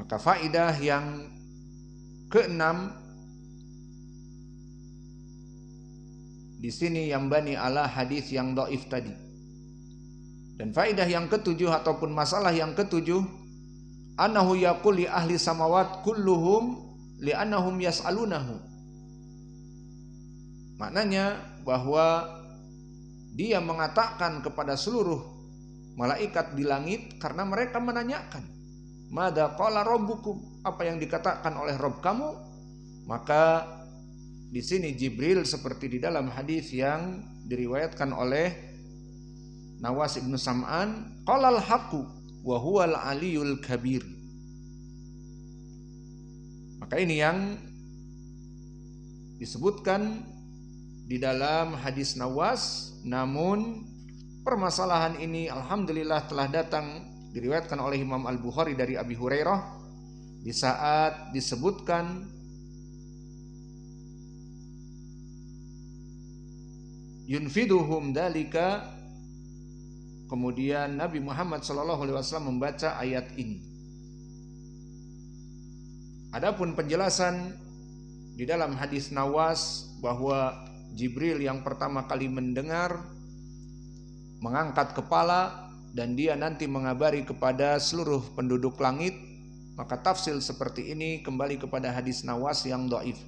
Maka faidah yang keenam di sini yang bani ala hadis yang dhaif tadi. Dan faidah yang ketujuh ataupun masalah yang ketujuh, annahu yaqul li ahli samawat kulluhum li'annahum yas'alunahu. Maknanya bahwa dia mengatakan kepada seluruh malaikat di langit karena mereka menanyakan, "Madza qala rabbukum?" Apa yang dikatakan oleh Rabb kamu? Maka di sini Jibril seperti di dalam hadis yang diriwayatkan oleh Nawas ibnu Sam'an, qalal haqqu wa huwal aliyul kabir. Maka ini yang disebutkan di dalam hadis Nawas. Namun permasalahan ini alhamdulillah telah datang diriwayatkan oleh Imam Al-Bukhari dari Abi Hurairah di saat disebutkan yunfiduhum dalika. Kemudian Nabi Muhammad SAW membaca ayat ini. Adapun penjelasan di dalam hadis Nawas bahwa Jibril yang pertama kali mendengar mengangkat kepala dan dia nanti mengabari kepada seluruh penduduk langit, maka tafsir seperti ini kembali kepada hadis Nawas yang dhaif.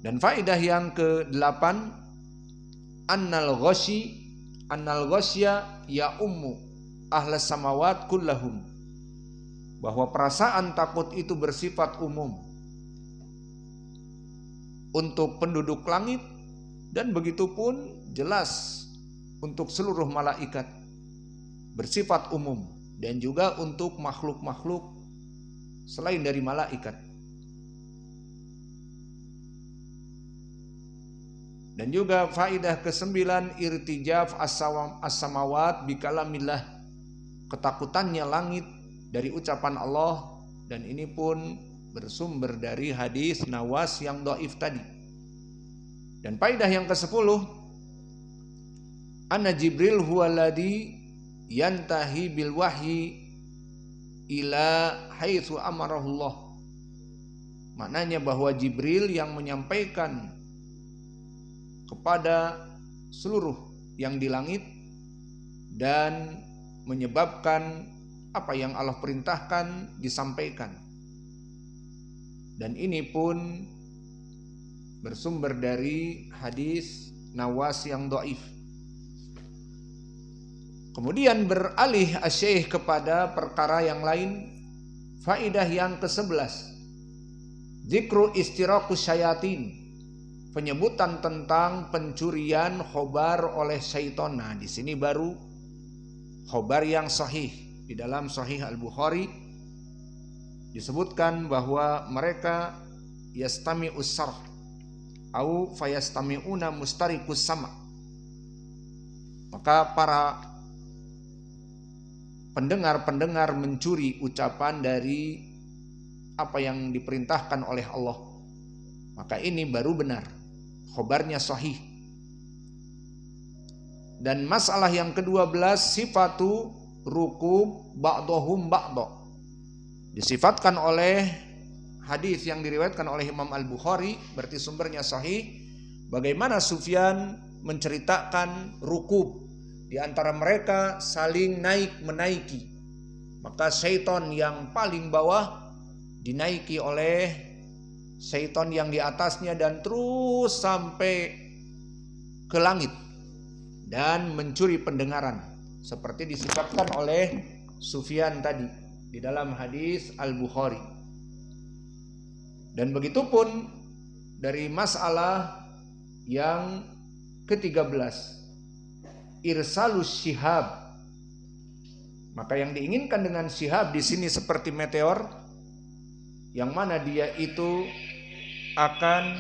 Dan faedah yang ke-8, annal ghasya ya ummu ahlas samawat kullahum. Bahwa perasaan takut itu bersifat umum untuk penduduk langit dan begitu pun jelas untuk seluruh malaikat, bersifat umum, dan juga untuk makhluk-makhluk selain dari malaikat. Dan juga faidah ke-9, irtijaf as-samawat bikalamillah, ketakutannya langit dari ucapan Allah, dan ini pun bersumber dari hadis Nawas yang dhaif tadi. Dan faidah yang ke-10, anna Jibril huwaladhi yantahi bil wahyi ila haitsu amarahullah. Maknanya bahwa Jibril yang menyampaikan kepada seluruh yang di langit dan menyebabkan apa yang Allah perintahkan disampaikan. Dan ini pun bersumber dari hadis Nawas yang dhaif. Kemudian beralih asy-syekh kepada perkara yang lain. Faidah yang ke-11, zikru istiraqus syayatin, penyebutan tentang pencurian khobar oleh syaitan. Nah, di sini baru khobar yang sahih. Di dalam Sahih Al-Bukhari disebutkan bahwa mereka yastami'us sarh au fayastami'una mustariqus sama'. Maka para pendengar-pendengar mencuri ucapan dari apa yang diperintahkan oleh Allah. Maka ini baru benar, khobarnya sahih. Dan masalah yang ke-12, sifatu rukub ba'dhum ba'dha, disifatkan oleh hadis yang diriwayatkan oleh Imam Al-Bukhari, berarti sumbernya sahih, bagaimana Sufyan menceritakan rukub, di antara mereka saling naik menaiki. Maka syaitan yang paling bawah dinaiki oleh syaitan yang di atasnya dan terus sampai ke langit dan mencuri pendengaran, seperti disebutkan oleh Sufyan tadi di dalam hadis Al-Bukhari. Dan begitu pun dari masalah yang ke-13, irsalus syihab. Maka yang diinginkan dengan syihab di sini seperti meteor, yang mana dia itu akan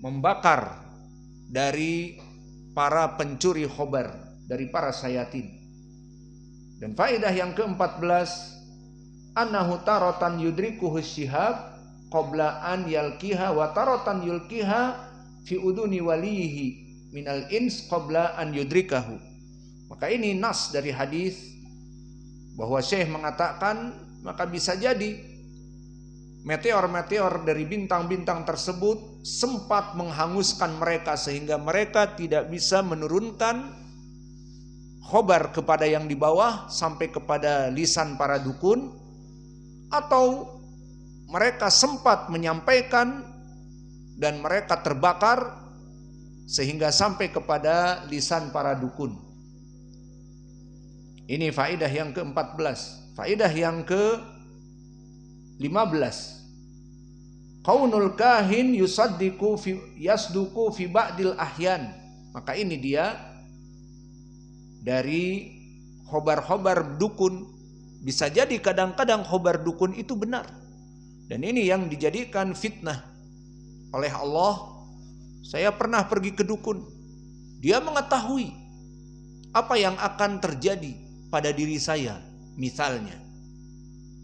membakar dari para pencuri khobar, dari para syayatin. Dan faedah yang ke-14, annahu taratan yudrikuhu syihab qabla an yalqiha wa taratan yulqiha fi uduni walihi minal ins qabla an yudrikahu. Maka ini nas dari hadis bahwa Syekh mengatakan maka bisa jadi meteor-meteor dari bintang-bintang tersebut sempat menghanguskan mereka sehingga mereka tidak bisa menurunkan khobar kepada yang di bawah sampai kepada lisan para dukun, atau mereka sempat menyampaikan dan mereka terbakar sehingga sampai kepada lisan para dukun. Ini faedah yang ke-14. Faedah yang ke-15. Qaunul kahin yasduku fi ba'dil ahyan. Maka ini dia dari khobar-khobar dukun. Bisa jadi kadang-kadang khobar dukun itu benar. Dan ini yang dijadikan fitnah oleh Allah. Saya pernah pergi ke dukun. Dia mengetahui apa yang akan terjadi pada diri saya. Misalnya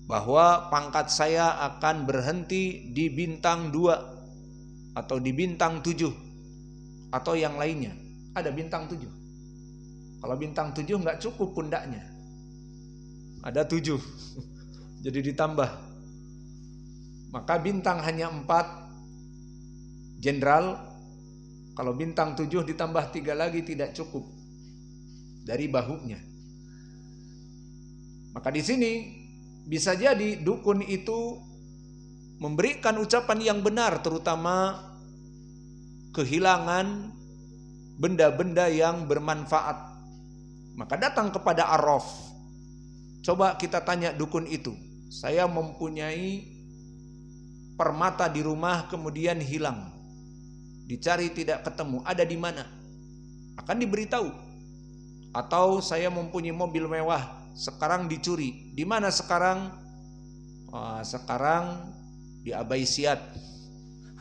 bahwa pangkat saya akan berhenti di bintang 2 atau di bintang 7 atau yang lainnya. Ada bintang 7. Kalau bintang 7 nggak cukup pundaknya, ada 7 jadi ditambah. Maka bintang hanya 4 jenderal. Kalau bintang 7 ditambah 3 lagi tidak cukup dari bahunya. Maka di sini bisa jadi dukun itu memberikan ucapan yang benar, terutama kehilangan benda-benda yang bermanfaat. Maka datang kepada arraf. Coba kita tanya dukun itu, saya mempunyai permata di rumah kemudian hilang, dicari tidak ketemu, ada di mana? Akan diberitahu. Atau saya mempunyai mobil mewah, sekarang dicuri. Di mana sekarang? Sekarang di Abaisiat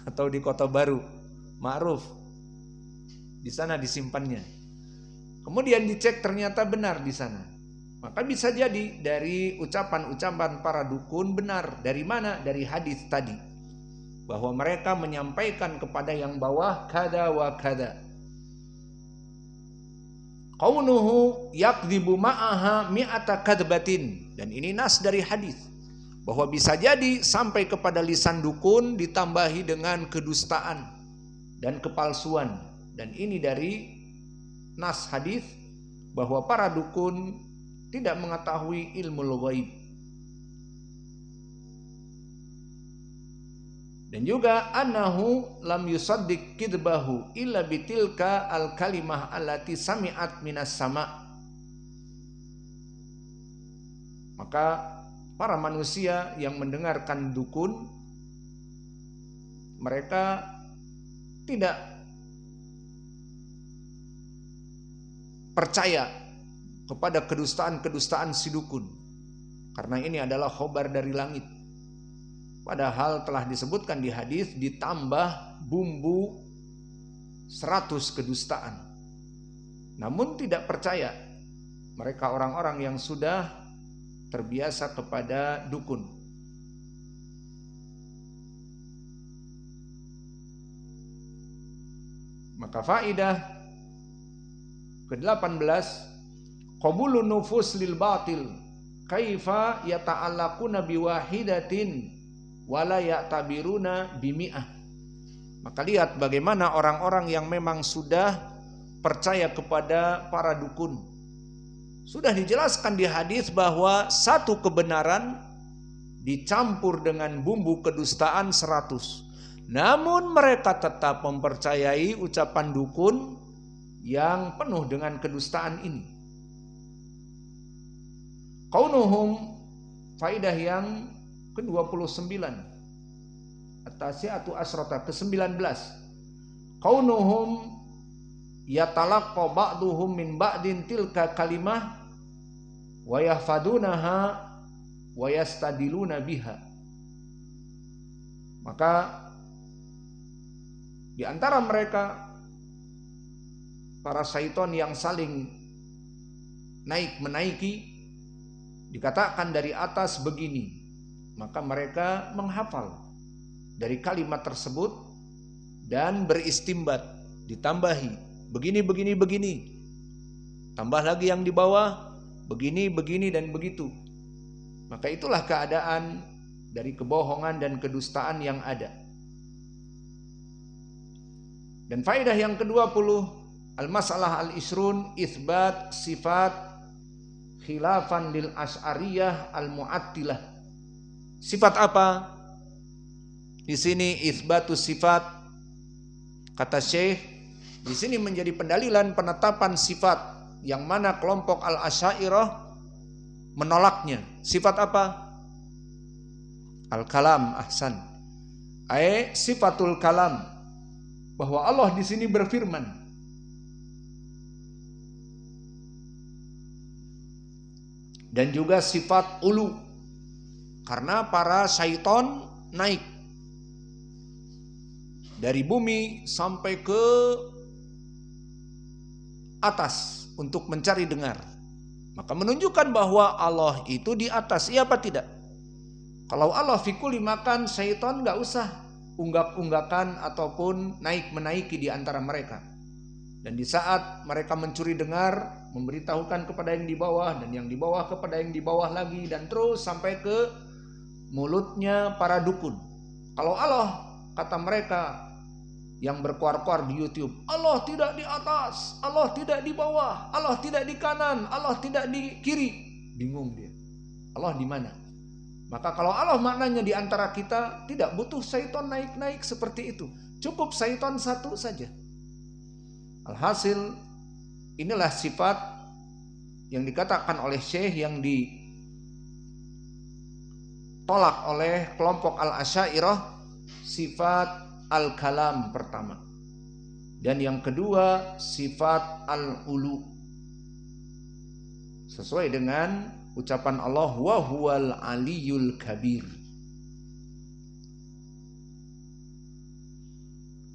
atau di Kota Baru, Ma'ruf. Di sana disimpannya. Kemudian dicek ternyata benar di sana. Maka bisa jadi dari ucapan-ucapan para dukun benar. Dari mana? Dari hadis tadi. Bahwa mereka menyampaikan kepada yang bawah kada wa kada. Qaunuhu yakdzibu ma'aha mi'ata kadbatin. Dan ini nas dari hadis bahwa bisa jadi sampai kepada lisan dukun ditambahi dengan kedustaan dan kepalsuan. Dan ini dari nas hadis bahwa para dukun tidak mengetahui ilmu ghaib. Dan juga annahu lam yusaddiq kidbahu illa bitilka al kalimah allati sami'at minas sama. Maka para manusia yang mendengarkan dukun, mereka tidak percaya kepada kedustaan-kedustaan si dukun, karena ini adalah khobar dari langit. Padahal telah disebutkan di hadis ditambah bumbu 100 kedustaan. Namun tidak percaya mereka orang-orang yang sudah terbiasa kepada dukun. Maka faedah ke-18, qabulun nufus lil batil kaifa yata'allaquna biwahidatin wala ya'tabiruna bimi'ah. Maka lihat bagaimana orang-orang yang memang sudah percaya kepada para dukun. Sudah dijelaskan di hadis bahwa satu kebenaran dicampur dengan bumbu kedustaan 100. Namun mereka tetap mempercayai ucapan dukun yang penuh dengan kedustaan ini. Kaunuhum, faidah yang ke-29, at-tasi'atu asrata, ke-19. Kaunuhum yatalaqqa ba'duhum min ba'din tilka kalimah wa yahfadunaha wa yastadiluna biha. Maka di antara mereka para syaitan yang saling naik menaiki, dikatakan dari atas begini, maka mereka menghafal dari kalimat tersebut dan beristimbat, ditambahi begini. Tambah lagi yang di bawah, begini dan begitu. Maka itulah keadaan dari kebohongan dan kedustaan yang ada. Dan faedah yang ke-20, al-masalah al-isrun, itsbat sifat khilafan lil asy'ariyah al-mu'attilah. Sifat apa? Di sini itsbatus sifat, kata Syekh, di sini menjadi pendalilan penetapan sifat yang mana kelompok al-asy'ariyah menolaknya. Sifat apa? Al-kalam, ahsan. Sifatul kalam, bahwa Allah di sini berfirman. Dan juga sifat ulu, karena para syaitan naik dari bumi sampai ke atas untuk mencari dengar. Maka menunjukkan bahwa Allah itu di atas, iya apa tidak? Kalau Allah fi kulli makan, syaitan gak usah unggak-unggakan ataupun menaiki di antara mereka. Dan di saat mereka mencuri dengar, memberitahukan kepada yang di bawah, dan yang di bawah kepada yang di bawah lagi, dan terus sampai ke mulutnya para dukun. Kalau Allah, kata mereka yang berkuar-kuar di YouTube, Allah tidak di atas, Allah tidak di bawah, Allah tidak di kanan, Allah tidak di kiri. Bingung dia. Allah di mana? Maka kalau Allah maknanya di antara kita, tidak butuh syaitan naik-naik seperti itu. Cukup syaitan satu saja. Alhasil, inilah sifat yang dikatakan oleh Syekh yang ditolak oleh kelompok al-asy'ariyah, sifat al-kalam pertama. Dan yang kedua, sifat al-ulu. Sesuai dengan ucapan Allah, wa huwal aliyul kabir.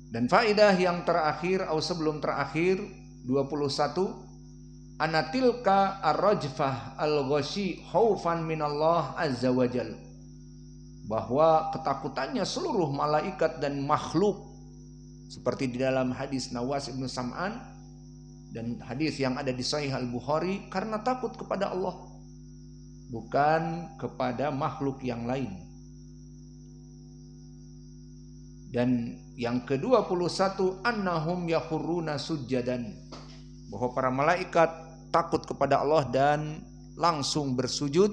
Dan faedah yang terakhir atau sebelum terakhir 21, anatilka ar-rajfah al-ghashi khaufan minallah azza wajal, bahwa ketakutannya seluruh malaikat dan makhluk, seperti di dalam hadis Nawas ibnu Sam'an dan hadis yang ada di Sahih Al-Bukhari, karena takut kepada Allah, bukan kepada makhluk yang lain. Dan yang ke-21, annahum yakhuruna sujjadan, bahwa para malaikat takut kepada Allah dan langsung bersujud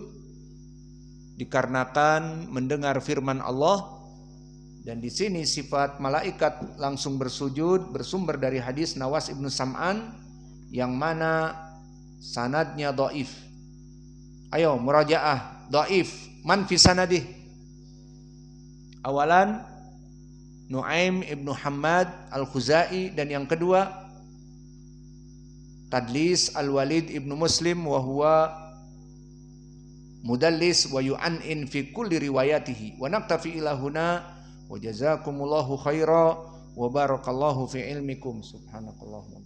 dikarenakan mendengar firman Allah. Dan di sini sifat malaikat langsung bersujud bersumber dari hadis Nawas ibnu Sam'an yang mana sanadnya dhaif. Ayo murajaah, dhaif. Man fi sanadih? Awalan Nu'aim ibnu Hammad al-Khuzai, dan yang kedua tadlis al-Walid ibnu Muslim wa huwa mudallis wa yu'an'in fi kulli riwayatihi. Wa naktafi ila huna wa jazakumullahu khaira wa barakallahu fi ilmikum. Subhanakallahumma